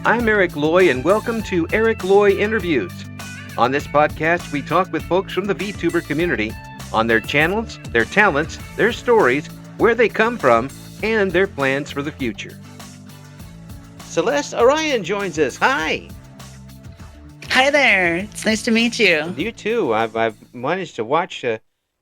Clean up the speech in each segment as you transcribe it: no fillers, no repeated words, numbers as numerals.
I'm Eric Loy, and welcome to Eric Loy Interviews. On this podcast, we talk with folks from the VTuber community on their channels, their talents, their stories, where they come from, and their plans for the future. Celes Aurion joins us. Hi. Hi there. It's nice to meet you. You too. I've managed to watch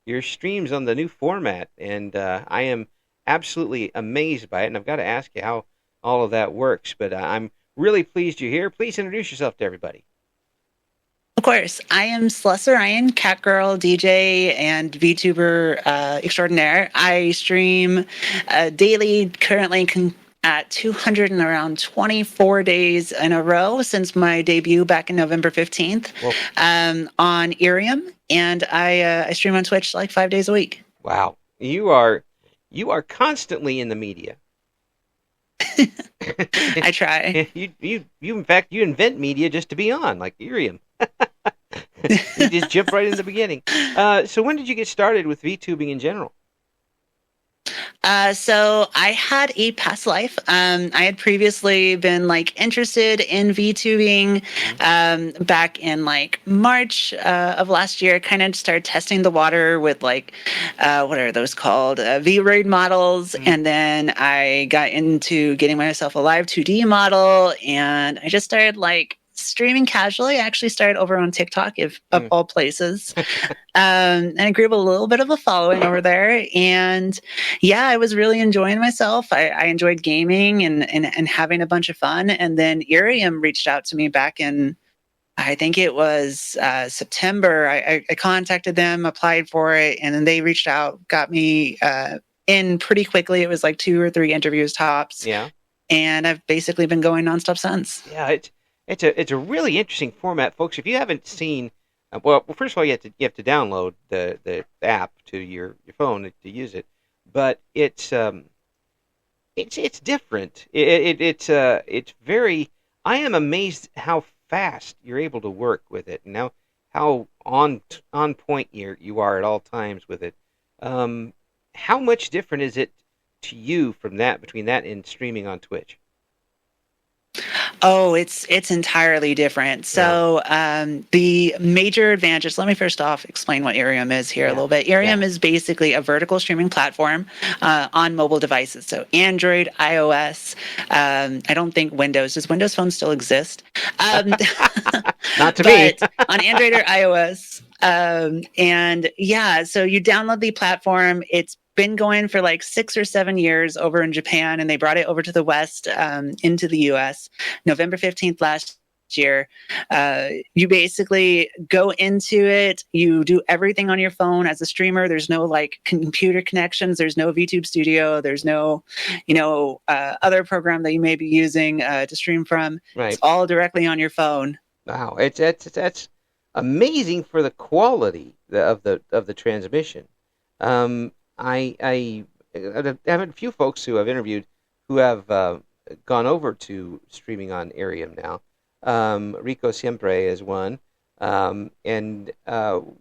your streams on the new format, and I am absolutely amazed by it. And I've got to ask you how all of that works. But I'm really pleased you're here. Please introduce yourself to everybody. Of course. I am Celes Aurion, cat girl, DJ, and VTuber extraordinaire. I stream daily, currently at 224 days in a row since my debut back in November 15th on Aurion. And I stream on Twitch like 5 days a week. Wow. You are constantly in the media. I try. You in fact, you invent media just to be on, like Aurion. You just jump right in the beginning. So when did you get started with VTubing in general? So I had a past life. I had previously been interested in VTubing back in March of last year. Kind of started testing the water with what are those called? V-Raid models. Mm-hmm. And then I got into getting myself a live 2D model, and I just started streaming casually. I actually started over on TikTok, of all places. And I grew up a little bit of a following over there. And yeah, I was really enjoying myself. I enjoyed gaming and having a bunch of fun. And then Aurion reached out to me back in, I think it was September. I contacted them, applied for it, and then they reached out, got me in pretty quickly. It was 2 or 3 interviews tops. Yeah. And I've basically been going nonstop since. Yeah, it's a really interesting format, folks. If you haven't seen, well, first of all, you have to download the app to your phone to use it. But it's different. It's very. I am amazed how fast you're able to work with it, and how on point you are at all times with it. How much different is it to you between that and streaming on Twitch? Oh, it's entirely different. So the major advantages, let me first off explain what Aurion is here a little bit. Aurion is basically a vertical streaming platform on mobile devices. So Android, iOS, I don't think Windows. Does Windows Phone still exist? Not to me. But on Android or iOS. And yeah, so you download the platform. It's been going for 6 or 7 years over in Japan, and they brought it over to the West, into the US, November 15th last year. You basically go into it. You do everything on your phone as a streamer. There's no computer connections. There's no VTube Studio. There's no, other program that you may be using to stream from. Right. It's all directly on your phone. Wow, that's amazing for the quality of the transmission. I have a few folks who I've interviewed who have gone over to streaming on Aurion now. Rico Siempre is one, and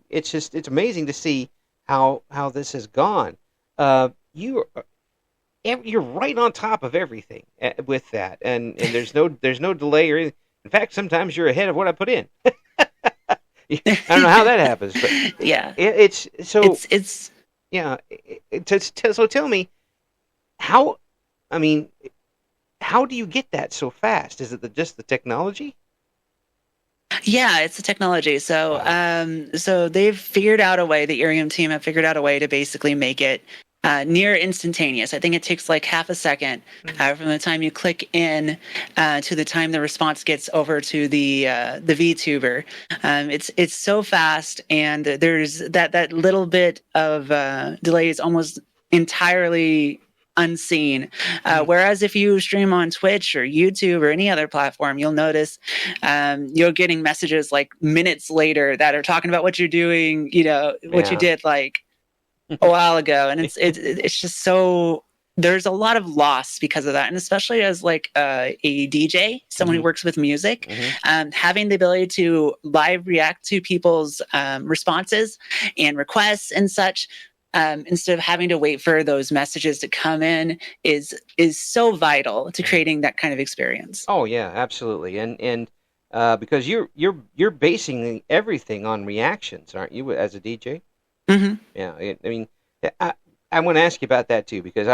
it's amazing to see how this has gone. You're right on top of everything with that, and there's no delay or anything. In fact, sometimes you're ahead of what I put in. I don't know how that happens, but yeah, it's yeah. So tell me, how do you get that so fast? Is it just the technology? Yeah, it's the technology. So, so they've figured out a way. The Aurion team have figured out a way to basically make it near instantaneous. I think it takes half a second from the time you click in to the time the response gets over to the VTuber. It's so fast, and there's that little bit of delay is almost entirely unseen. Whereas if you stream on Twitch or YouTube or any other platform, you'll notice you're getting messages minutes later that are talking about what you're doing, what you did a while ago. And it's just so, there's a lot of loss because of that. And especially as a DJ, someone who works with music, having the ability to live react to people's responses and requests and such, instead of having to wait for those messages to come in is so vital to creating that kind of experience. Oh yeah, absolutely. And because you're basing everything on reactions, aren't you, as a DJ? Mm-hmm. Yeah. I mean, I I want to ask you about that too because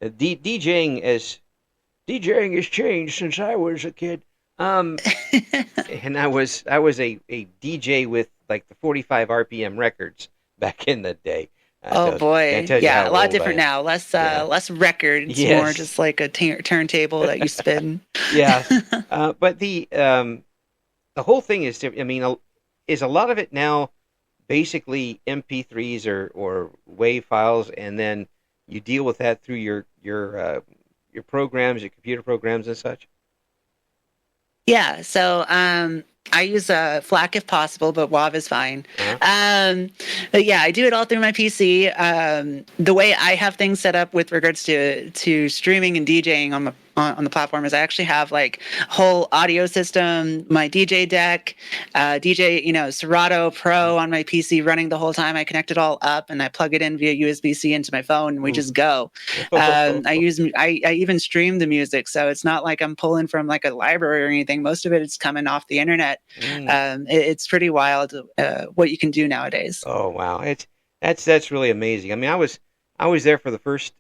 DJing has changed since I was a kid. Um, and I was a DJ with like the 45 RPM records back in the day. Oh That boy, tells you yeah, how a lot old I different am. now. Less Yeah. less records, more Yes. just like a turntable that you spin. Yes. But the whole thing is, I mean, is a lot of it now basically MP3s or WAV files, and then you deal with that through your programs, your computer programs and such. Yeah, so I use FLAC if possible, but WAV is fine. Uh-huh. But yeah, I do it all through my PC. The way I have things set up with regards to streaming and DJing on the platform is I actually have like a whole audio system, my DJ deck, DJ, Serato Pro on my PC running the whole time. I connect it all up and I plug it in via USB-C into my phone and we Ooh. just go. I even stream the music, so it's not like I'm pulling from like a library or anything. Most of it is coming off the internet. It's pretty wild what you can do nowadays. Oh wow, that's really amazing. I mean, I was there for the first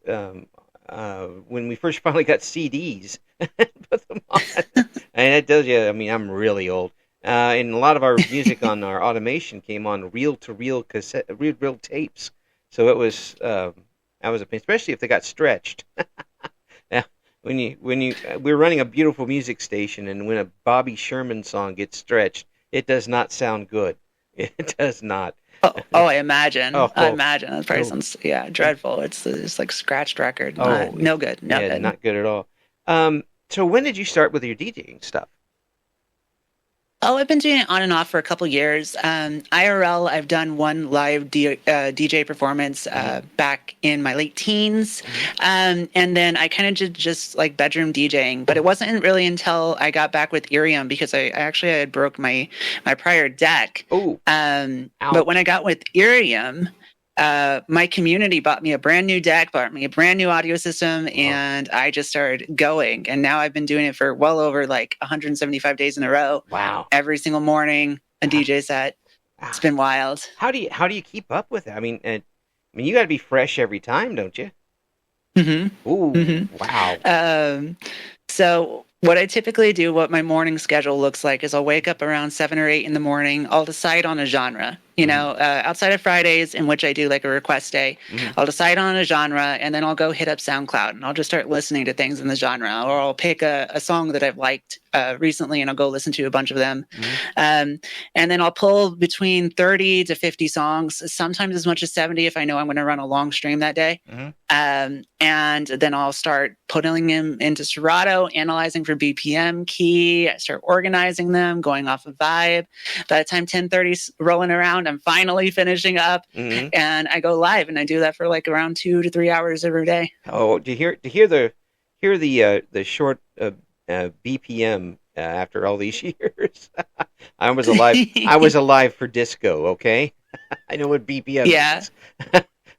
when we first finally got CDs and put them on, and it tells you. I mean, I'm really old. And a lot of our music on our automation came on reel-to-reel cassette, reel tapes. So it was that was a pain, especially if they got stretched. Now, when you we're running a beautiful music station, and when a Bobby Sherman song gets stretched, it does not sound good. It does not. Oh, I imagine. I Oh, imagine that probably no. sounds dreadful. It's like scratched record. Oh, No good. No yeah, good. not good at all. So when did you start with your DJing stuff? Oh, I've been doing it on and off for a couple years. IRL, I've done one live DJ performance back in my late teens. And then I kind of did just like bedroom DJing. But it wasn't really until I got back with Ethereum because I actually had broke my prior deck. Oh, But when I got with Ethereum, my community bought me a brand new deck, bought me a brand new audio system, and I just started going. And now I've been doing it for well over like 175 days in a row. Wow. Every single morning, a DJ set. It's been wild. How do you keep up with it? I mean, you got to be fresh every time, don't you? Mm-hmm. Ooh, Mm-hmm. wow. So what I typically do, what my morning schedule looks like, is I'll wake up around 7 or 8 in the morning. I'll decide on a genre. Outside of Fridays, in which I do like a request day, I'll decide on a genre, and then I'll go hit up SoundCloud, and I'll just start listening to things in the genre, or I'll pick a song that I've liked recently, and I'll go listen to a bunch of them. And then I'll pull between 30 to 50 songs, sometimes as much as 70 if I know I'm going to run a long stream that day. And then I'll start putting them into Serato, analyzing for BPM key. I start organizing them, going off of vibe. By the time 10:30's rolling around, I'm finally finishing up, and I go live, and I do that for like around 2 to 3 hours every day. Oh, to hear the short BPM after all these years. I was alive. I was alive for disco. Okay, I know what BPM means.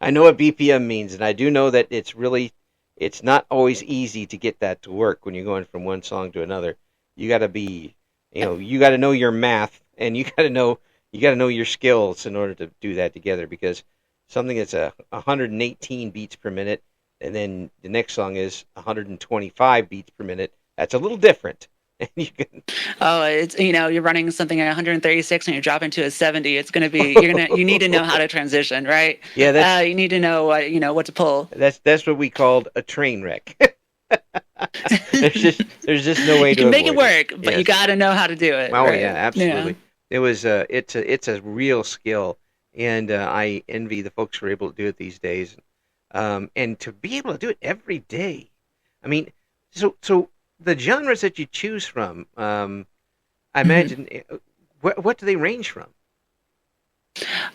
I know what BPM means, and I do know that it's not always easy to get that to work when you're going from one song to another. You got to be, you got to know your math, and you got to know your skills in order to do that together. Because something that's 118 beats per minute, and then the next song is 125 beats per minute. That's a little different. It's you're running something at 136 and you're dropping to a 70. It's going to be you need to know how to transition, right? Yeah, you need to know what to pull. That's what we called a train wreck. there's just no way you to can make it avoid work, but you got to know how to do it. Oh right? yeah, absolutely. Yeah. It was it's a real skill, and I envy the folks who are able to do it these days, and to be able to do it every day. I mean, so the genres that you choose from, I imagine, what do they range from?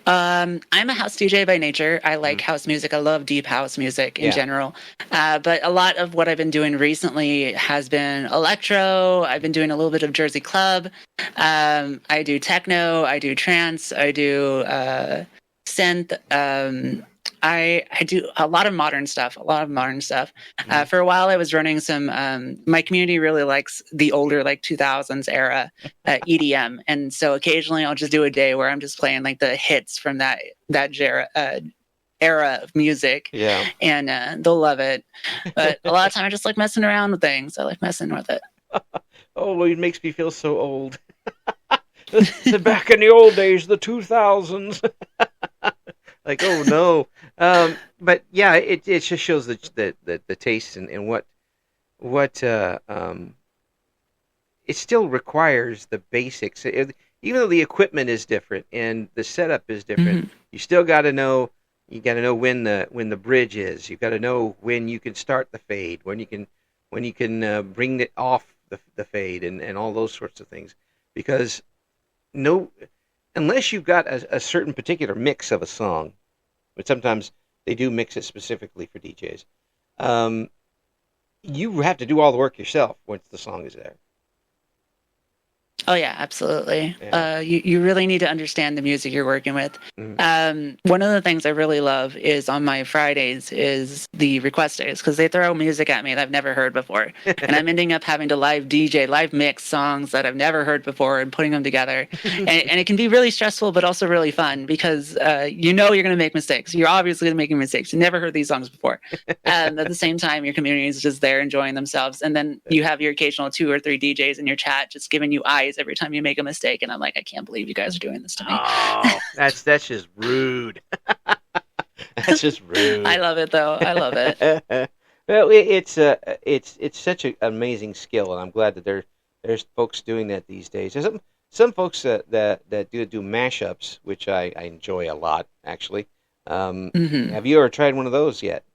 I'm a house DJ by nature. I like house music. I love deep house music in general. But a lot of what I've been doing recently has been electro. I've been doing a little bit of Jersey club. I do techno. I do trance. I do synth. I do a lot of modern stuff. A lot of modern stuff. Mm-hmm. For a while, I was running some. My community really likes the older, like 2000s era EDM, and so occasionally I'll just do a day where I'm just playing like the hits from that era of music, Yeah. and they'll love it. But a lot of time I just like messing around with things. I like messing with it. Oh, it makes me feel so old. Back in the old days, the 2000s. Like, oh no. But yeah, it just shows the taste and what it still requires the basics. Even though the equipment is different and the setup is different, Mm-hmm. you still got to know. You got to know when the bridge is. You got to know when you can start the fade, when you can bring it off the fade, and all those sorts of things. Because no, unless you've got a certain particular mix of a song, but sometimes they do mix it specifically for DJs. Um, you have to do all the work yourself once the song is there. Oh yeah, absolutely. Yeah. You really need to understand the music you're working with. Mm. One of the things I really love is on my Fridays is the request days because they throw music at me that I've never heard before, and I'm ending up having to live mix songs that I've never heard before and putting them together, and it can be really stressful but also really fun because you know you're going to make mistakes. You're obviously making mistakes. You never heard these songs before. At the same time, your community is just there enjoying themselves, and then you have your occasional 2 or 3 DJs in your chat just giving you eyes every time you make a mistake, and I'm like, I can't believe you guys are doing this to me. Oh, that's just rude. That's just rude. I love it though. I love it. Well, it's such an amazing skill, and I'm glad that there's folks doing that these days. There's some folks that do mashups, which I enjoy a lot, actually. Mm-hmm. Have you ever tried one of those yet?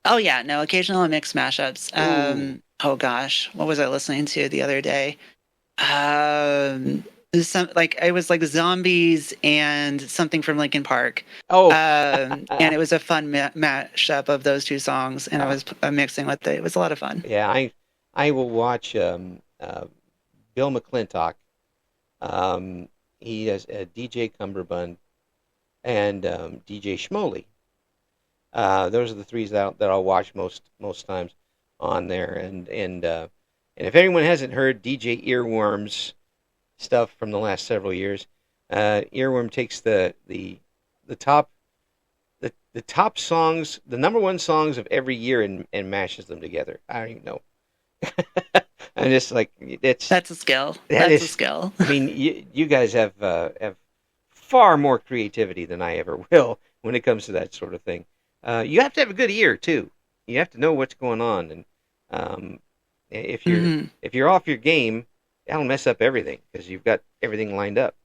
Oh yeah, no, occasional mixed mashups. Oh gosh, what was I listening to the other day? Some like it was like zombies and something from Linkin Park. Oh, And it was a fun mashup of those 2 songs, and I was mixing with it. It was a lot of fun. yeah. I will watch Bill McClintock. He has DJ Cumberbund and DJ Schmoley. Those are the 3 that I'll watch most times on there, and if anyone hasn't heard DJ Earworm's stuff from the last several years, Earworm takes the top the top songs, the number 1 songs of every year, and mashes them together. I don't even know. I'm just like That's a skill. That That's is, a skill. I mean, you guys have far more creativity than I ever will when it comes to that sort of thing. You have to have a good ear too. You have to know what's going on, and if you're off your game, that'll mess up everything because you've got everything lined up.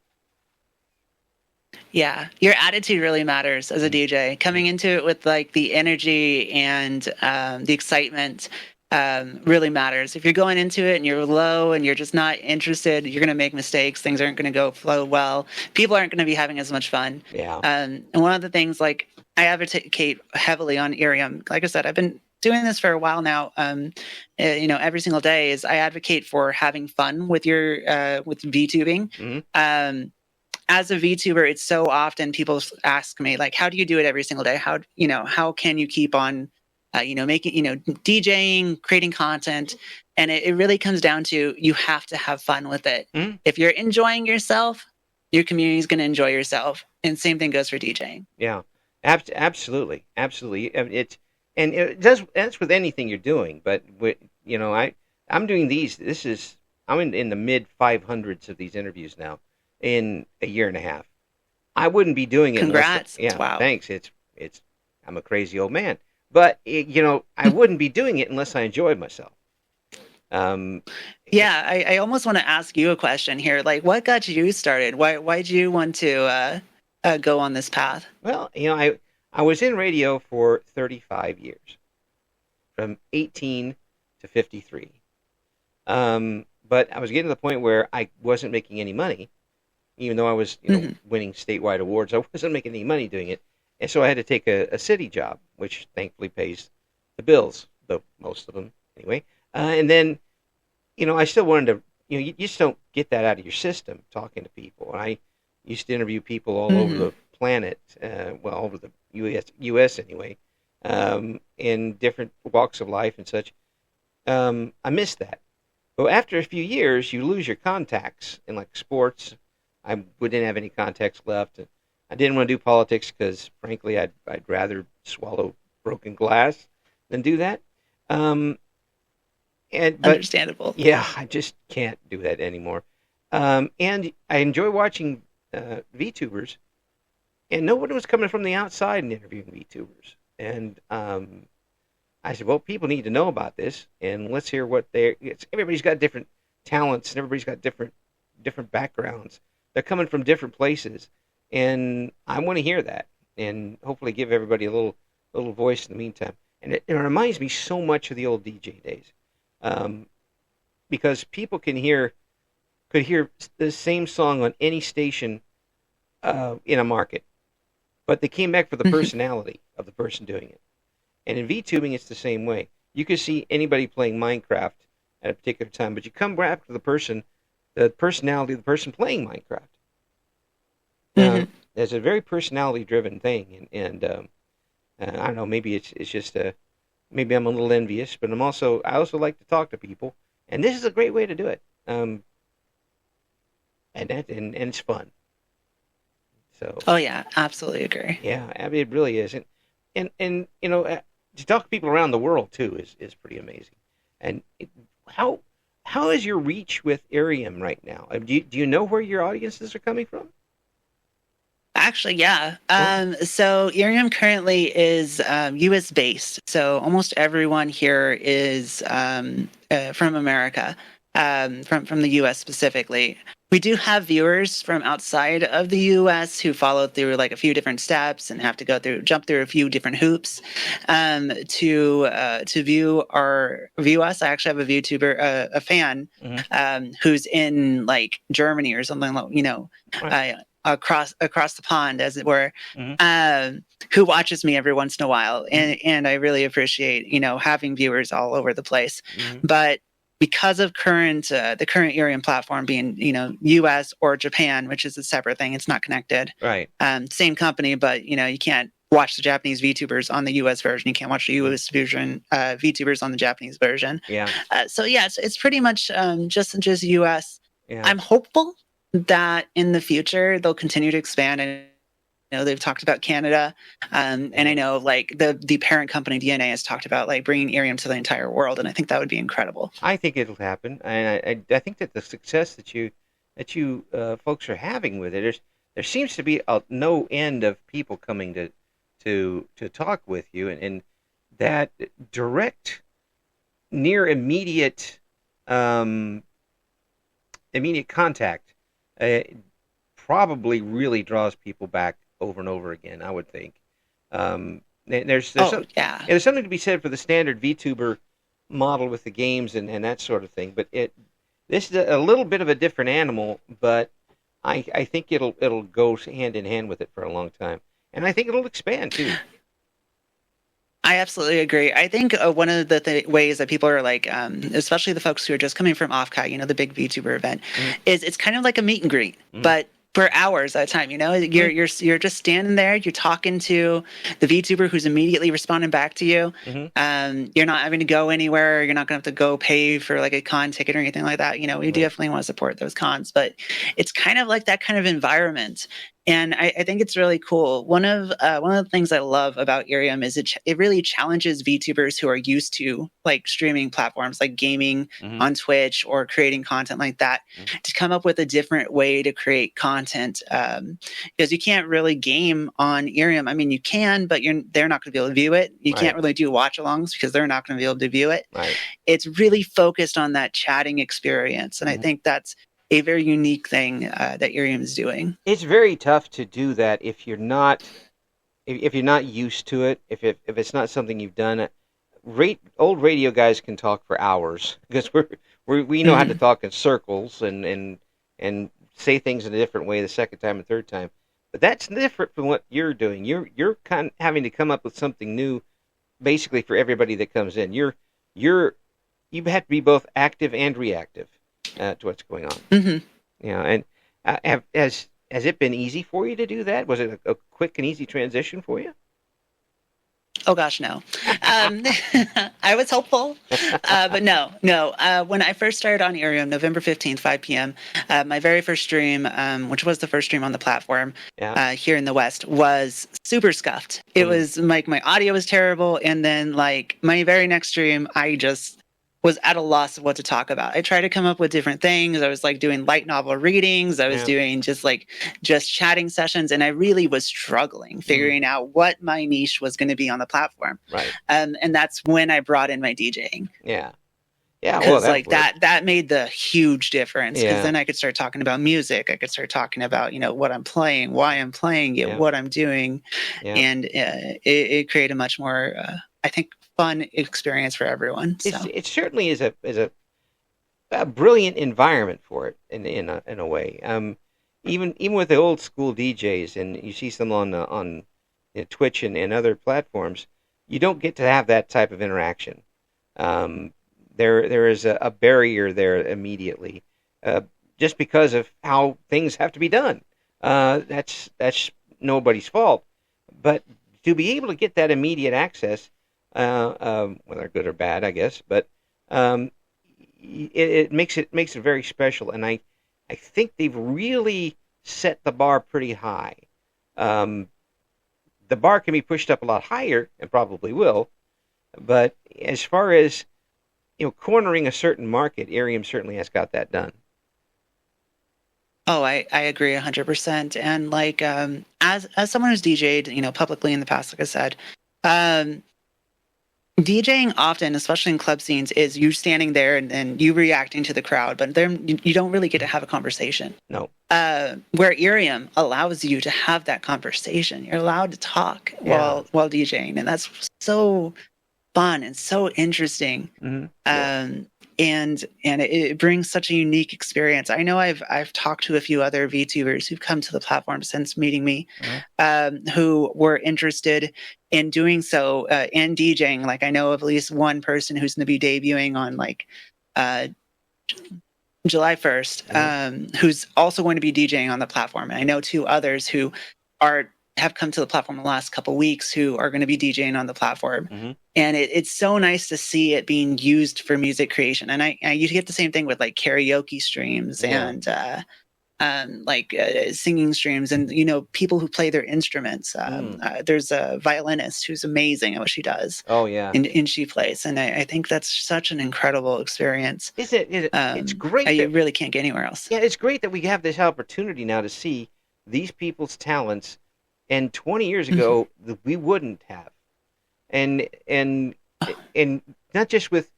Yeah, your attitude really matters as a DJ. Coming into it with like the energy and the excitement really matters. If you're going into it and you're low and you're just not interested, you're going to make mistakes. Things aren't going to flow well. People aren't going to be having as much fun. Yeah. And one of the things, like I advocate heavily on Ethereum. Like I said, I've been doing this for a while now. Every single day is I advocate for having fun with your with VTubing. Mm-hmm. As a VTuber, it's so often people ask me like, how do you do it every single day? How can you keep on, making, DJing, creating content? And it really comes down to, you have to have fun with it. Mm-hmm. If you're enjoying yourself, your community is going to enjoy yourself. And same thing goes for DJing. Yeah, absolutely. That's with anything you're doing. But I'm doing these. I'm in the mid 500s of these interviews now in a year and a half. I wouldn't be doing it. Congrats! Wow. Thanks. I'm a crazy old man, but I wouldn't be doing it unless I enjoyed myself. Yeah, I almost want to ask you a question here. Like, what got you started? Why did you want to go on this path? Well, I was in radio for 35 years, from 18 to 53. But I was getting to the point where I wasn't making any money, even though I was winning statewide awards. I wasn't making any money doing it, and so I had to take a city job, which thankfully pays the bills, though most of them anyway. And then, I still wanted to, you just don't get that out of your system talking to people. And I used to interview people all over the planet, well, over the U.S. anyway, in different walks of life and such. I missed that. But after a few years, you lose your contacts in like sports. We didn't have any contacts left. I didn't want to do politics because, frankly, I'd rather swallow broken glass than do that. Um, but Understandable. yeah, I just can't do that anymore. And I enjoy watching VTubers, and nobody was coming from the outside and interviewing VTubers. And I said, well, people need to know about this, and let's hear what everybody's got different talents, and everybody's got different backgrounds. They're coming from different places, and I want to hear that, and hopefully give everybody a little voice in the meantime. And it reminds me so much of the old DJ days, because people could hear the same song on any station in a market, but they came back for the personality of the person doing it. And in VTubing, it's the same way. You can see anybody playing Minecraft at a particular time, but you come back to the personality of the person playing Minecraft. It's a very personality-driven thing, and I don't know. Maybe it's just maybe I'm a little envious, but I also like to talk to people, and this is a great way to do it. And it's fun. So. Oh yeah, absolutely agree. Yeah, I mean, it really is, and to talk to people around the world too is pretty amazing. And how is your reach with Aurion right now? Do you know where your audiences are coming from? Actually, yeah. So Ethereum currently is U.S. based. So almost everyone here is from America, from the U.S. specifically. We do have viewers from outside of the U.S. who follow through like a few different steps and have to jump through a few different hoops to view us. I actually have a VTuber, a fan, who's in like Germany or something, right. Across the pond, as it were, who watches me every once in a while, and I really appreciate having viewers all over the place, but. Because of the current Ethereum platform being, U.S. or Japan, which is a separate thing, it's not connected. Right. Same company, but you can't watch the Japanese VTubers on the U.S. version. You can't watch the U.S. version VTubers on the Japanese version. Yeah. So yeah, it's pretty much just U.S. Yeah. I'm hopeful that in the future they'll continue to expand and. They've talked about Canada, and I know like the parent company DNA has talked about like bringing Ethereum to the entire world, and I think that would be incredible. I think it'll happen, and I think that the success that you folks are having with it, there seems to be no end of people coming to talk with you, and that direct, near immediate contact probably really draws people back over and over again, I would think. There's something to be said for the standard VTuber model with the games and that sort of thing. But this is a little bit of a different animal, but I think it'll go hand in hand with it for a long time, and I think it'll expand too. I absolutely agree. I think one of the ways that people are like, especially the folks who are just coming from OffCat, the big VTuber event, is it's kind of like a meet and greet, but for hours at a time. You're just standing there, you're talking to the VTuber who's immediately responding back to you. You're not having to go anywhere, you're not gonna have to go pay for like a con ticket or anything like that. We definitely want to support those cons, but it's kind of like that kind of environment. And I think it's really cool. One of the things I love about Ethereum is it really challenges VTubers who are used to like streaming platforms like gaming on Twitch or creating content like that to come up with a different way to create content. Because you can't really game on Ethereum. I mean, you can, but they're not going to be able to view it. You can't really do watch-alongs because they're not going to be able to view it. Right. It's really focused on that chatting experience, and I think that's a very unique thing that Ethereum is doing. It's very tough to do that if you're not used to it. If it's not something you've done. Old radio guys can talk for hours because we know how to talk in circles and say things in a different way the second time and third time. But that's different from what you're doing. You're kind of having to come up with something new, basically for everybody that comes in. You have to be both active and reactive to what's going on. And as has it been easy for you to do that? Was it a quick and easy transition for you? Oh gosh, no. Um, I was hopeful, but no, no. When I first started on Ethereum, November 15th, 5 p.m., my very first stream, which was the first stream on the platform Yeah. here in the West, was super scuffed. It Mm, was like my audio was terrible, and then like my very next stream, I just was at a loss of what to talk about. I tried to come up with different things. I was like doing light novel readings. I was yeah. doing just chatting sessions, and I really was struggling Mm, figuring out what my niche was going to be on the platform. right. And that's when I brought in my DJing, Yeah. Yeah. Well, because that like works. that made the huge difference. Because Yeah. then I could start talking about music. I could start talking about what I'm playing, why I'm playing it, Yeah. what I'm doing, Yeah. and it created a much more I think fun experience for everyone. It's So. it certainly is a brilliant environment for it in a way. Even with the old school DJs, and you see some on Twitch and other platforms, you don't get to have that type of interaction. Um, there is a barrier there immediately, uh, just because of how things have to be done. That's nobody's fault, but to be able to get that immediate access, whether good or bad, I guess, but um, it makes it very special, and I think they've really set the bar pretty high. Um, the bar can be pushed up a lot higher, and probably will, but as far as cornering a certain market, Arium certainly has got that done. Oh, I agree 100%. And like as someone who's DJ'd, publicly in the past, like I said, um, DJing often, especially in club scenes, is you standing there and you reacting to the crowd, but then you don't really get to have a conversation. No, Where Ethereum allows you to have that conversation, you're allowed to talk yeah, while DJing, and that's so fun and so interesting. yeah, um, and it brings such a unique experience. I know I've talked to a few other VTubers who've come to the platform since meeting me, uh who were interested in doing so in DJing. Like I know of at least one person who's going to be debuting on like uh, July 1st, uh who's also going to be DJing on the platform. And I know two others who have come to the platform in the last couple of weeks who are going to be DJing on the platform. hmm And it's so nice to see it being used for music creation. And you get the same thing with like karaoke streams yeah, and singing streams, and people who play their instruments. mm. There's a violinist who's amazing at what she does, Oh yeah. and she plays. And I think that's such an incredible experience. It's great You that really can't get anywhere else. yeah, it's great that we have this opportunity now to see these people's talents, and 20 years ago we wouldn't have, and and not just with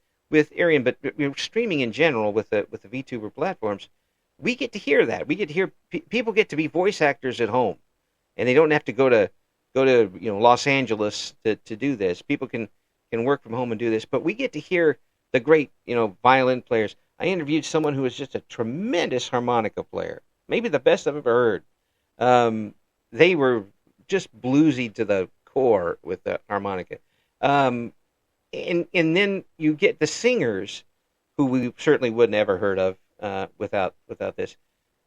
Arian, but streaming in general with the VTuber platforms, we get to hear that. We get to hear people get to be voice actors at home, and they don't have to go to Los Angeles to do this. People can work from home and do this, but we get to hear the great violin players. I interviewed someone who was just a tremendous harmonica player, maybe the best I've ever heard. They were just bluesy to the core with the harmonica. Um, and then you get the singers who we certainly wouldn't ever heard of without this.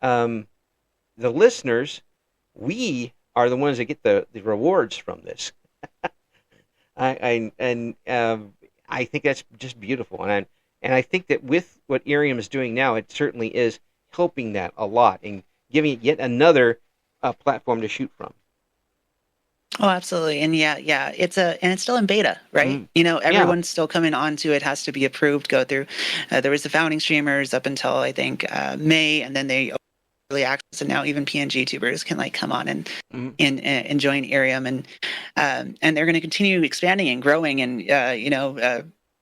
Um, the listeners, we are the ones that get the rewards from this. I think that's just beautiful, and I think that with what Ethereum is doing now, it certainly is helping that a lot and giving it yet another platform to shoot from. Oh, absolutely. And yeah, it's still in beta, right? Mm. Yeah, Everyone's still coming onto it, has to be approved, go through. There was the founding streamers up until I think May, and then they early access, and now even PNG tubers can like come on mm. and join Arium, and they're going to continue expanding and growing, and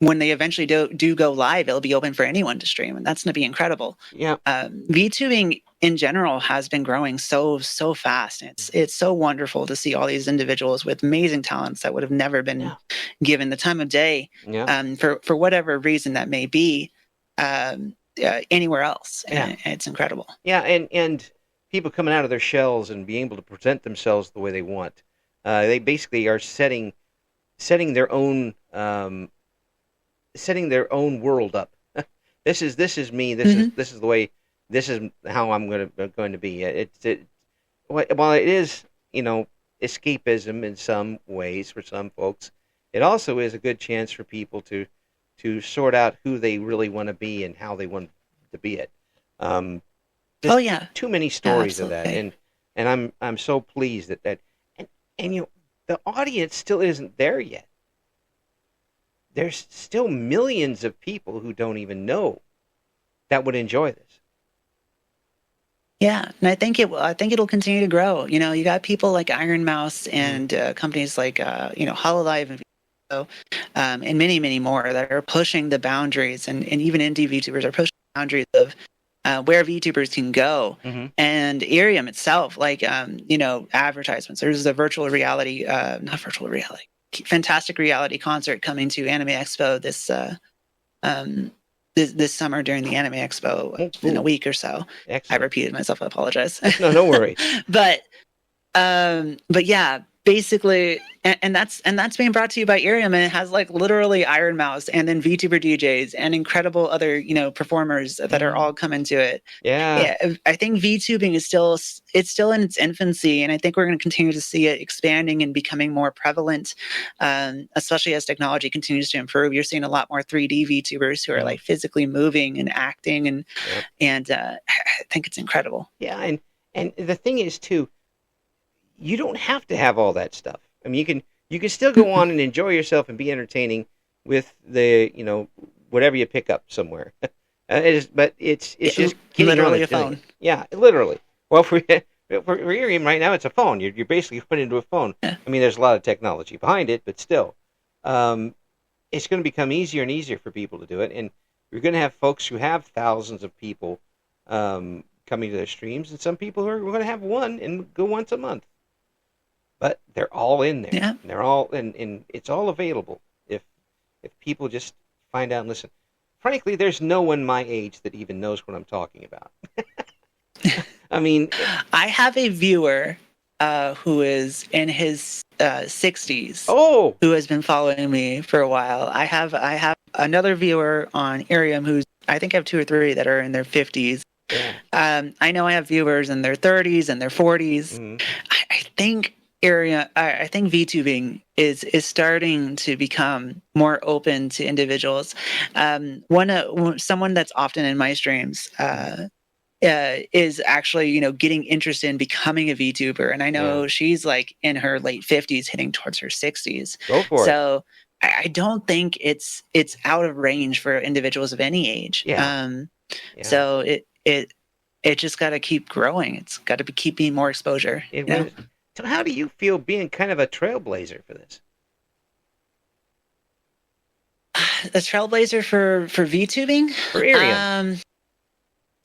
when they eventually do go live, it'll be open for anyone to stream, and that's going to be incredible. Yeah, VTubing in general has been growing so fast. It's so wonderful to see all these individuals with amazing talents that would have never been yeah, given the time of day, yeah, for whatever reason that may be, anywhere else. yeah, And it's incredible. yeah, and people coming out of their shells and being able to present themselves the way they want. They basically are setting their own setting their own world up. This is me. Hmm. This is the way. This is how I'm going to be. while it is, escapism in some ways for some folks, it also is a good chance for people to sort out who they really want to be and how they want to be it. Um, Oh just yeah, too many yeah, stories of that, absolutely. and I'm so pleased that and and the audience still isn't there yet. There's still millions of people who don't even know that would enjoy this. Yeah, and I think it'll continue to grow. You got people like Iron Mouse Mm-hmm. and companies like Hololive and many many more that are pushing the boundaries, and even indie VTubers are pushing the boundaries of where VTubers can go. Mm-hmm. And Irium itself, like advertisements. There's a virtual reality, not virtual reality, fantastic reality concert coming to Anime Expo um, this summer during the Anime Expo Oh, in a cool. week or so. I Excellent. repeated myself. I apologize. No, no worries. but but yeah, basically, and that's being brought to you by Irium, and it has like literally Iron Mouse and then VTuber DJs and incredible other performers that are Mm, all coming to it. yeah. Yeah, I think VTubing is still in its infancy, and I think we're going to continue to see it expanding and becoming more prevalent, especially as technology continues to improve. You're seeing a lot more 3D VTubers who are Mm, like physically moving and acting, and yeah. I think it's incredible. Yeah, and the thing is too, you don't have to have all that stuff. I mean, you can still go Mm-mm. on and enjoy yourself and be entertaining with the whatever you pick up somewhere. But it's just getting on Literally and a doing it. phone. Yeah, literally. Well, for Irium right now, it's a phone. You're basically put into a phone. Yeah. I mean, there's a lot of technology behind it, but still, um, it's going to become easier and easier for people to do it. And you're going to have folks who have thousands of people coming to their streams, and some people who are going to have one and go once a month. But they're all in there. Yeah. And they're all and it's all available if people just find out and listen. Frankly, there's no one my age that even knows what I'm talking about. I mean, I have a viewer who is in his 60s oh, who has been following me for a while. I have another viewer on Irium who's I think I have two or three that are in their 50s. yeah. I know I have viewers in their 30s and their 40s. Mm-hmm. I think I think VTubing is starting to become more open to individuals. Someone that's often in my streams is actually getting interested in becoming a VTuber, and I Yeah. know she's like in her late 50s, hitting towards her 60s. Go for it. So I don't think it's out of range for individuals of any age. Yeah. Yeah. So it just got to keep growing. It's got to keep being more exposure. It was. So how do you feel being kind of a trailblazer for this? A trailblazer for VTubing. For Irium.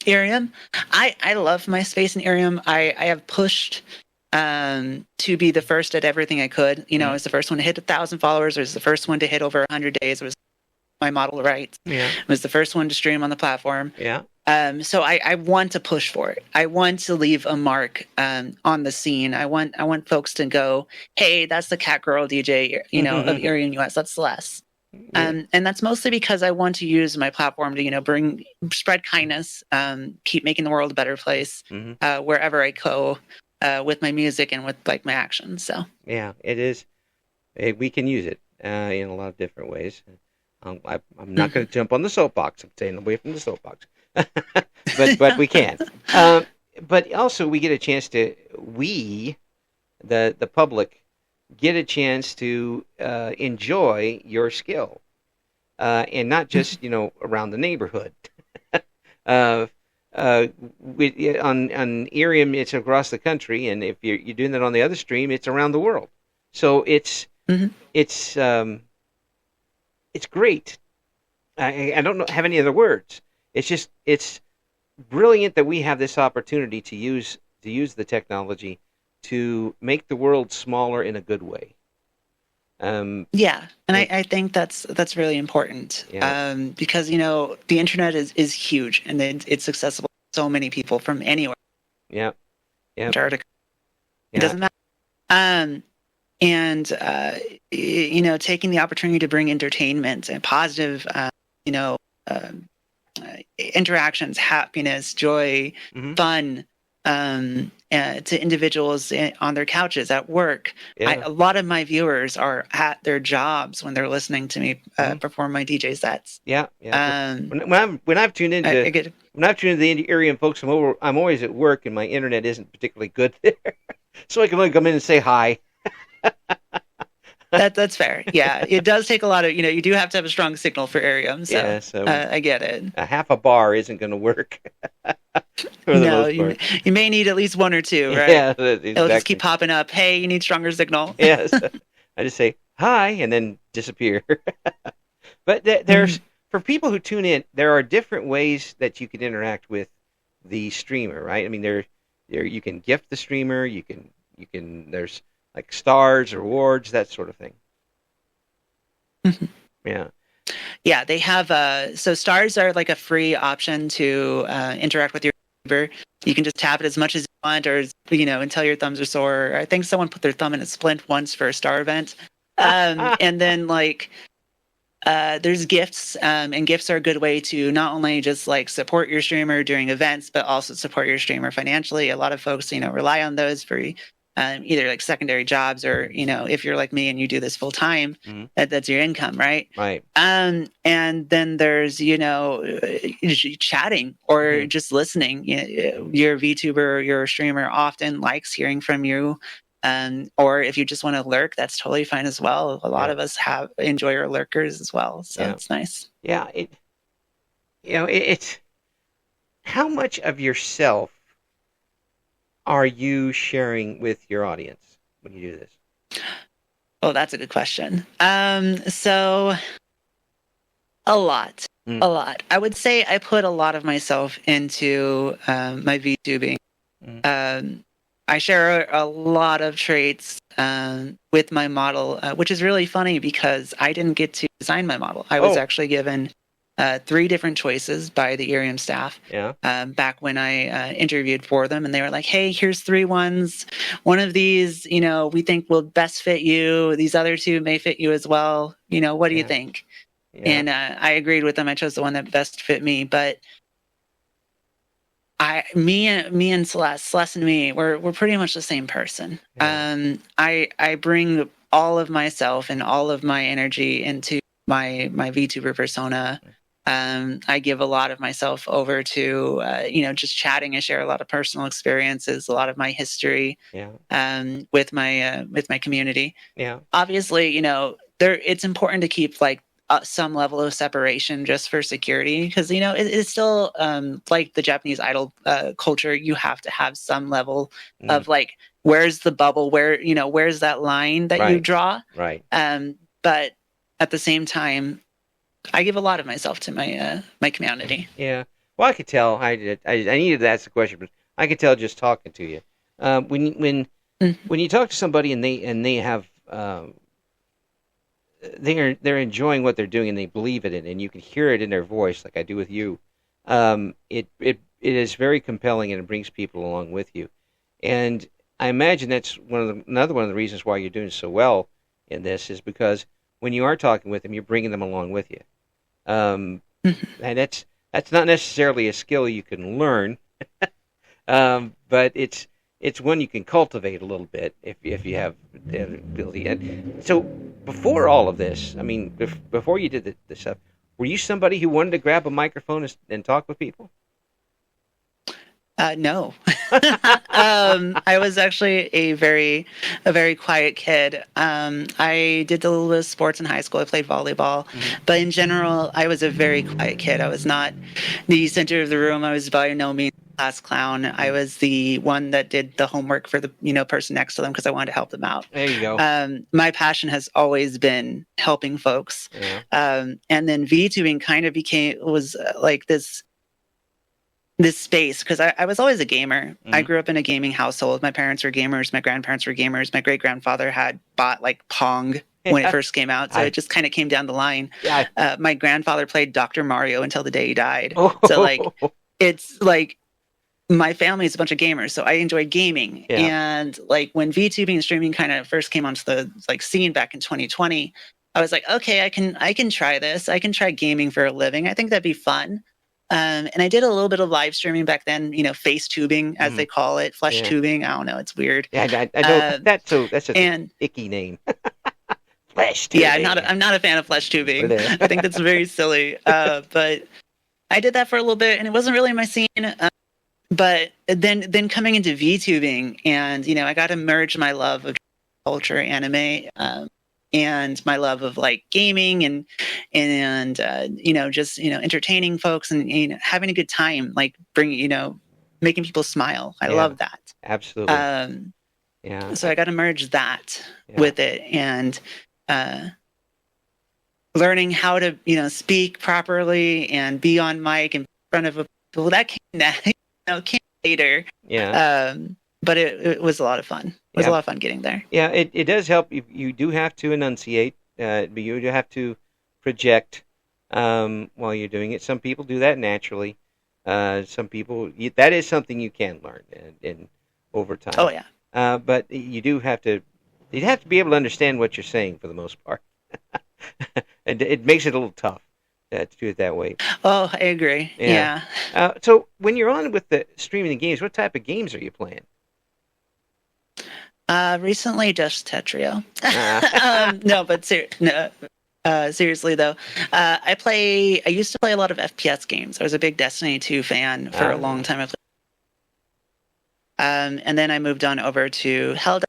Irium. I love my space in Irium. I have pushed to be the first at everything I could. I was the first one to hit 1,000 followers. I was the first one to hit over 100 days. It was my model rights. Yeah. I was the first one to stream on the platform. Yeah. So I want to push for it. I want to leave a mark on the scene. I want folks to go, hey, that's the cat girl DJ, of Irium US. That's Celeste. Yeah. And that's mostly because I want to use my platform to, spread kindness, keep making the world a better place wherever I go with my music and with like my actions. So Yeah, it is. We can use it in a lot of different ways. I'm not going to jump on the soapbox. I'm staying away from the soapbox, but we can. But also, we get a chance to the public get a chance to enjoy your skill, and not just around the neighborhood. uh, on Irium, it's across the country, and if you're doing that on the other stream, it's around the world. So it's great. I don't have any other words. It's brilliant that we have this opportunity to use the technology to make the world smaller in a good way. Yeah, and I think that's really important. Yeah. Because the internet is huge, and it's accessible to so many people from anywhere. Yeah. Yeah. Antarctica. It Yeah. doesn't matter. And taking the opportunity to bring entertainment and positive, interactions, happiness, joy, Mm-hmm. fun to individuals on their couches at work. Yeah. A lot of my viewers are at their jobs when they're listening to me Mhm. perform my DJ sets. Yeah. Yeah. Um, When I've tuned into I get when I've tuned into the area and folks, I'm always at work and my internet isn't particularly good there, so I can only come in and say hi. that's fair. Yeah, it does take a lot of you do have to have a strong signal for Arium, so Yeah. So I get it. a half a bar isn't going to work for the No, most part. you may need at least one or two, right? Yeah. It'll just keep Exactly. popping up. Hey, you need stronger signal. Yes. I just say hi and then disappear. But there's for people who tune in, there are different ways that you can interact with the streamer, right? I mean, there you can gift the streamer, you can there's like stars, rewards, that sort of thing. Mhm. Yeah. Yeah, they have so stars are like a free option to interact with your viewer. You can just tap it as much as you want, or until your thumbs are sore. I think someone put their thumb in a splint once for a star event. And then there's gifts, and gifts are a good way to not only just like support your streamer during events, but also support your streamer financially. A lot of folks, rely on those for either like secondary jobs, or if you're like me and you do this full time, Mhm. that's your income, right? Right. And then there's chatting or Mhm. just listening. Your VTuber or your streamer often likes hearing from you. Or if you just want to lurk, that's totally fine as well. A lot Yeah. of us enjoy our lurkers as well, so Yeah. it's nice. Yeah. It's how much of yourself are you sharing with your audience when you do this? Oh, that's a good question. So a lot, Mm. a lot. I would say I put a lot of myself into my VTubing. Mm. I share a lot of traits with my model, which is really funny because I didn't get to design my model. I was Oh. actually given 3 different choices by the Irium staff Yeah. back when I interviewed for them, and they were like, "Hey, here's 3 ones. One of these, we think will best fit you. These other 2 may fit you as well. What do you Yeah. think?" Yeah. And I agreed with them. I chose the one that best fit me, but me and Celeste and me, we're pretty much the same person. Yeah. I bring all of myself and all of my energy into my VTuber persona. I give a lot of myself over to just chatting. I share a lot of personal experiences, a lot of my history Yeah. with my community. Yeah. Obviously, it's important to keep like some level of separation just for security, because it's still like the Japanese idol culture. You have to have some level Mm. of like, where's the bubble, where's that line that you Right. draw. Right. But at the same time, I give a lot of myself to my community. Yeah. Well, I could tell. I needed to ask the question, but I could tell just talking to you. When you talk to somebody and they have they're enjoying what they're doing and they believe in it, and you can hear it in their voice, like I do with you. It is very compelling and it brings people along with you. And I imagine that's another one of the reasons why you're doing so well in this is because when you are talking with them, you're bringing them along with you. Um, and that's not necessarily a skill you can learn, but it's one you can cultivate a little bit if you have the ability. And so before all of this, I mean, before you did the stuff, were you somebody who wanted to grab a microphone and talk with people? No. I was actually a very quiet kid. I did a little bit of sports in high school. I played volleyball, but in general, I was a very quiet kid. I was not the center of the room. I was by no means a class clown. I was the one that did the homework for the person next to them because I wanted to help them out. There you go. My passion has always been helping folks. Yeah. And then VTubing kind of was like this space, because I was always a gamer. I grew up in a gaming household. My parents were gamers. My grandparents were gamers. My great grandfather had bought like Pong when it first came out, so it just kind of came down the line. Yeah. My grandfather played Dr. Mario until the day he died. Oh. So like, it's like my family is a bunch of gamers, so I enjoyed gaming. Yeah. And like when VTubing and streaming kind of first came onto the like scene back in 2020, I was like, okay, I can try this. I can try gaming for a living. I think that'd be fun. And I did a little bit of live streaming back then, face tubing, as Mm-hmm. they call it, flesh Yeah. tubing. I don't know. It's weird. Yeah, I don't. Uh, That's such an and icky name. Flesh yeah, tubing. I'm not a fan of flesh tubing. But, I think that's very silly. But I did that for a little bit and it wasn't really my scene. But then coming into VTubing and, I got to merge my love of culture, anime, and my love of like gaming and just, entertaining folks and, having a good time, like bringing, making people smile. I yeah, love that. absolutely. Um, Yeah, so I got to merge that yeah, with it and, uh, learning how to, speak properly and be on mic in front of people that came later. yeah, But it was a lot of fun. It was a yeah, lot of fun getting there. yeah. It does help. You do have to enunciate, but you do have to project while you're doing it. Some people do that naturally. Some people that is something you can learn in over Oh time. yeah. But you have to be able to understand what you're saying for the most part. And it makes it a little tough to do it that way. Oh, I agree. Yeah. Yeah. So when you're on with the streaming the games, what type of games are you playing? Recently just Tetrio. Uh, No, but no, seriously though, I used to play a lot of FPS games. I was a big Destiny 2 fan for a long time. And then I moved on over to Hell,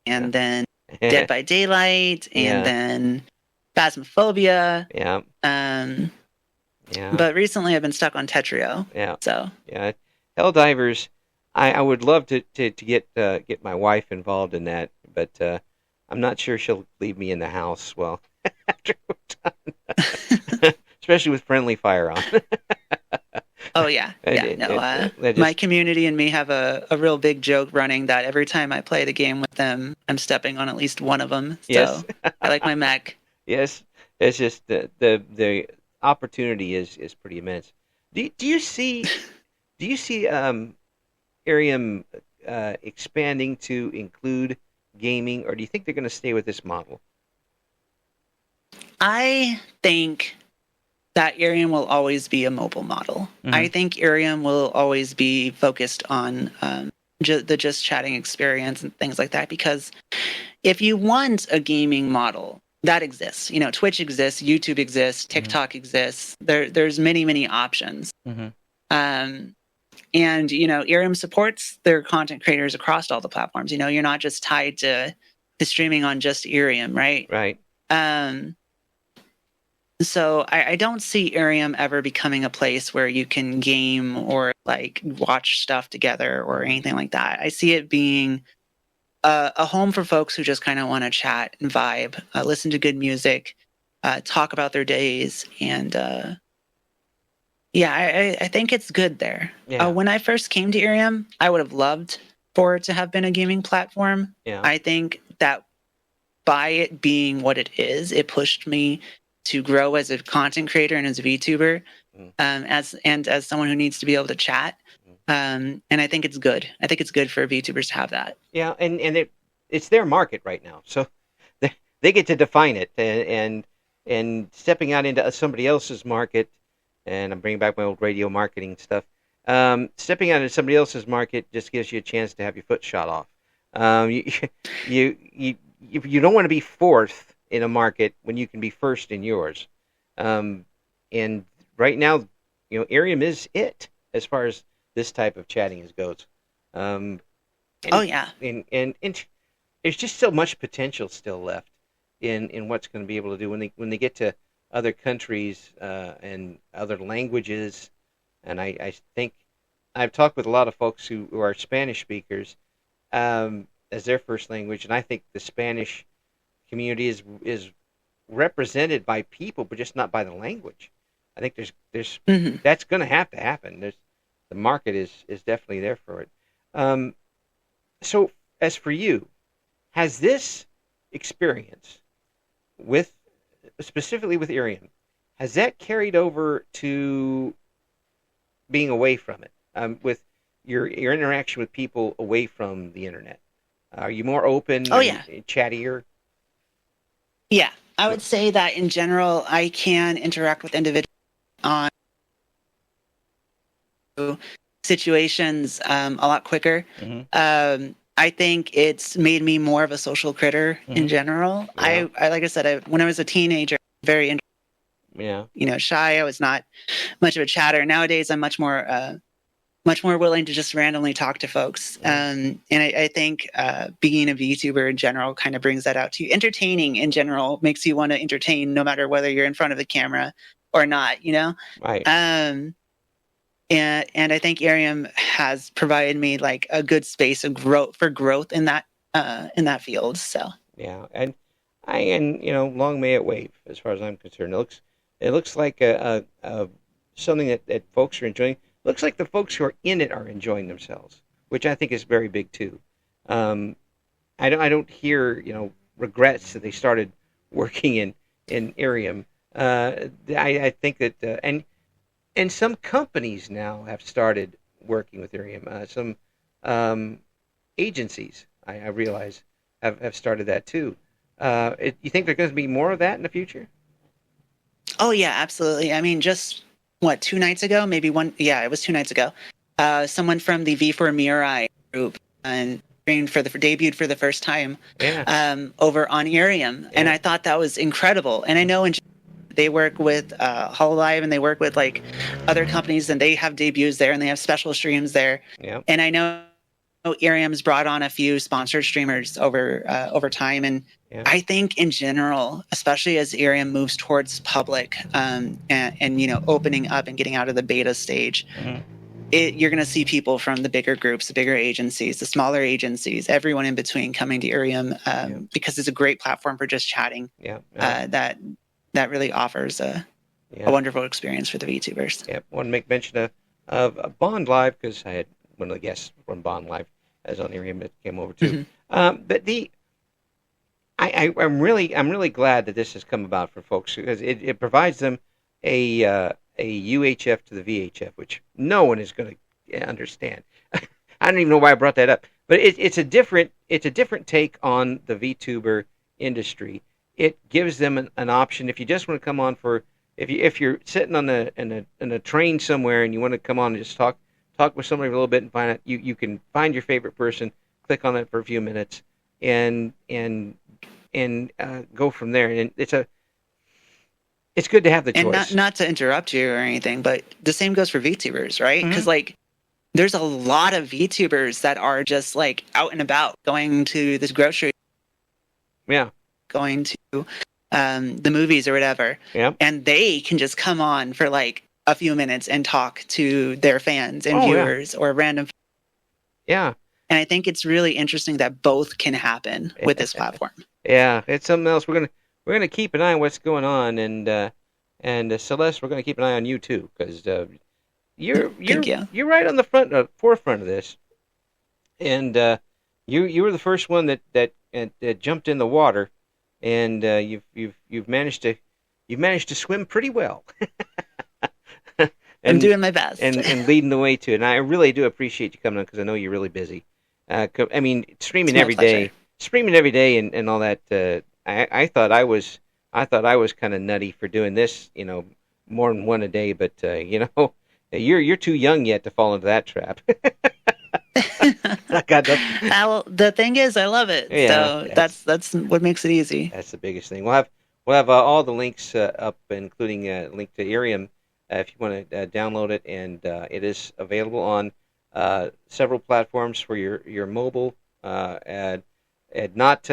and then Dead by Daylight, and yeah, then Phasmophobia. yeah, Um, yeah, but recently I've been stuck on Tetrio. yeah, So, yeah. Helldivers. I would love to get my wife involved in that, but I'm not sure she'll leave me in the house. Well, after we're done, especially with friendly fire on. oh yeah, yeah. No, my community and me have a real big joke running that every time I play the game with them, I'm stepping on at least one of them. Yes, So I like my mech. yes. It's just the opportunity is pretty immense. Do you see Arium expanding to include gaming, or do you think they're going to stay with this model? I think that Arium will always be a mobile model. Mm-hmm. I think Arium will always be focused on the just chatting experience and things like that. Because if you want a gaming model, that exists. Twitch exists, YouTube exists, TikTok exists. There's many options. Mm-hmm. And Arium supports their content creators across all the platforms. You're not just tied to streaming on just Arium, right? Right. So I don't see Arium ever becoming a place where you can game or like watch stuff together or anything like that. I see it being a home for folks who just kind of want to chat and vibe, listen to good music, talk about their days, and yeah, I think it's good there. Yeah. When I first came to Arium, I would have loved for it to have been a gaming platform. Yeah. I think that by it being what it is, it pushed me to grow as a content creator and as a VTuber, as someone who needs to be able to chat. And I think it's good. I think it's good for VTubers to have that. Yeah, and it's their market right now, so they get to define it, and stepping out into somebody else's market, and I'm bringing back my old radio marketing stuff. Stepping out into somebody else's market just gives you a chance to have your foot shot off. You don't want to be fourth in a market when you can be first in yours. And right now, Arium is it as far as this type of chatting goes. Oh yeah, and there's just so much potential still left in what's going to be able to do when they get to other countries and other languages. And I think I've talked with a lot of folks who are Spanish speakers as their first language, and I think the Spanish community is represented by people, but just not by the language. I think there's that's going to happen. The market is definitely there for it. So as for you, has this experience specifically with Arium, has that carried over to being away from it? With your interaction with people away from the internet, are you more open? Oh yeah, chattier. Yeah, I would say that in general, I can interact with individuals on situations a lot quicker. Mm-hmm. I think it's made me more of a social critter in Mm-hmm. general. Yeah. I like I said, when I was a teenager, very Yeah. shy. I was not much of a chatter. Nowadays, I'm much more willing to just randomly talk to folks. And I think being a VTuber in general kind of brings that out to you. Entertaining in general makes you want to entertain no matter whether you're in front of the camera or not, Right. And I think Arium has provided me like a good space of growth in that field. So Yeah. And long may it wave. As far as I'm concerned, it looks like a something that folks are enjoying. Looks like the folks who are in it are enjoying themselves, which I think is very big too. Um, I don't hear regrets that they started working in Irium. I think that and some companies now have started working with Irium. Some um, agencies I realize have started that too. You think there's going to be more of that in the future? oh yeah, absolutely. I mean, just what, 2 nights ago, maybe one. Yeah, it was 2 nights ago. Someone from the V4 Mirai group and debuted for the first time Yeah, over on Irium, and yeah, I thought that was incredible. And I know they work with Hololive and they work with like other companies, and they have debuts there and they have special streams there. yeah, And I know Irium's brought on a few sponsored streamers over time, and yeah, I think in general, especially as Irium moves towards public and opening up and getting out of the beta stage, hmm, you're going to see people from the bigger groups, the bigger agencies, the smaller agencies, everyone in between coming to Irium yeah, because it's a great platform for just chatting. yeah, yeah, That really offers a yeah. wonderful experience for the VTubers. Yeah. I want to make mention of Bond Live because I had one of the guests from Bond Live as on Irium that came over too. Mm-hmm. But I'm really glad that this has come about for folks because it provides them a UHF to the VHF, which no one is going to understand. I don't even know why I brought that up, but it's a different take on the VTuber industry. It gives them an option if you just want to come on for if you're sitting on in a train somewhere and you want to come on and just talk with somebody for a little bit and find out you can find your favorite person, click on it for a few minutes, and go from there. And it's good to have the And choice. not to interrupt you or anything, but the same goes for VTubers, right? Hmm. Because like there's a lot of VTubers that are just like out and about, going to this grocery, Yeah, going to the movies or whatever, yeah. and they can just come on for like a few minutes and talk to their fans and Oh yeah, viewers or random. yeah, And I think it's really interesting that both can happen with this platform. yeah. It's something else. We're gonna keep an eye on what's going on, and Celeste, we're gonna keep an eye on you too, because you're Thank you're you. you're right on the forefront of this, and you were the first one that jumped in the water, and you've managed to swim pretty well, I'm and doing my best. and leading the way to it. And I really do appreciate you coming on because I know you're really busy. I mean, It's my pleasure. streaming every day, and all that. I thought I was kind of nutty for doing this, more than one a day. But you're too young yet to fall into that trap. I got nothing. The thing is, I love it. Yeah, So that's what makes it easy. that's the biggest thing. We'll have all the links up, including a link to Irium, if you want to download it, and it is available on several platforms for your mobile. And not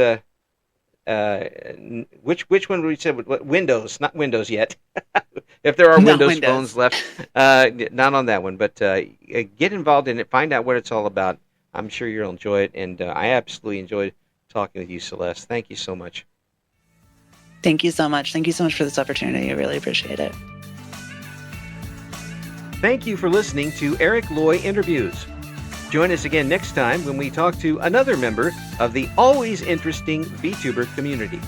which one we said Windows, not Windows yet. If there are Not Windows Windows. phones left, not on that one. But get involved in it, find out what it's all about. I'm sure you'll enjoy it, and I absolutely enjoyed talking with you, Celeste. Thank you so much. Thank you so much. Thank you so much for this opportunity. I really appreciate it. Thank you for listening to Eric Loy Interviews. Join us again next time when we talk to another member of the always interesting VTuber community.